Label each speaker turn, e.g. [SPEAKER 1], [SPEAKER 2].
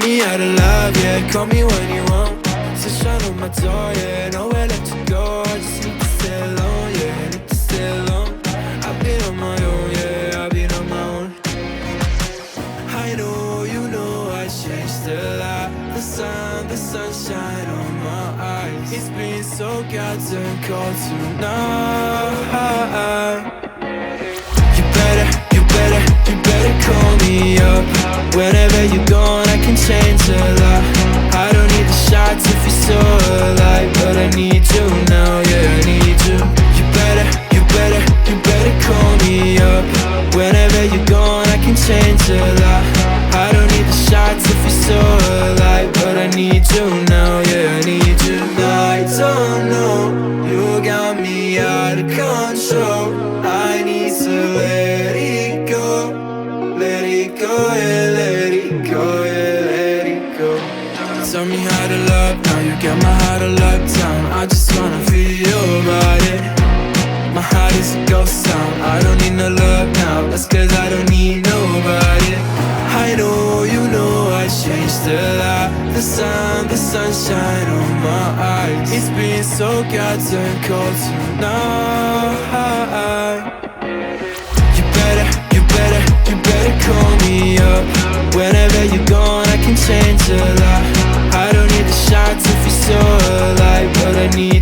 [SPEAKER 1] me how to love, yeah. Call me when you want. Sit shine on my door, yeah. Nowhere let you go. I just need to stay alone, yeah. Need to stay alone. I've been on my own, yeah. I've been on my own. I know, you know I changed a lot. The sunshine on my eyes. It's been so goddamn cold tonight. You better call me up. Whenever you're gone, I can change a lot. I don't need the shots if you're so alive, but I need you now, yeah, I need you. You better call me up. Whenever you're gone, I can change a lot. I don't need the shots if you're so alive, but I need you now, yeah, I need you. I don't know, you got me out of control. I need to let it go, let it go, yeah, let it go, yeah, let it go. Tell me how to love, now you got my heart all locked down. I just wanna feel your body. My heart is a ghost town. I don't need no love now, that's cause I don't need nobody. I know, you know I changed a lot. The sunshine on my eyes. It's been so goddamn cold tonight. You better call me up. Whenever you're gone, I can change a lot. I don't need the shots if you're so alive, but I need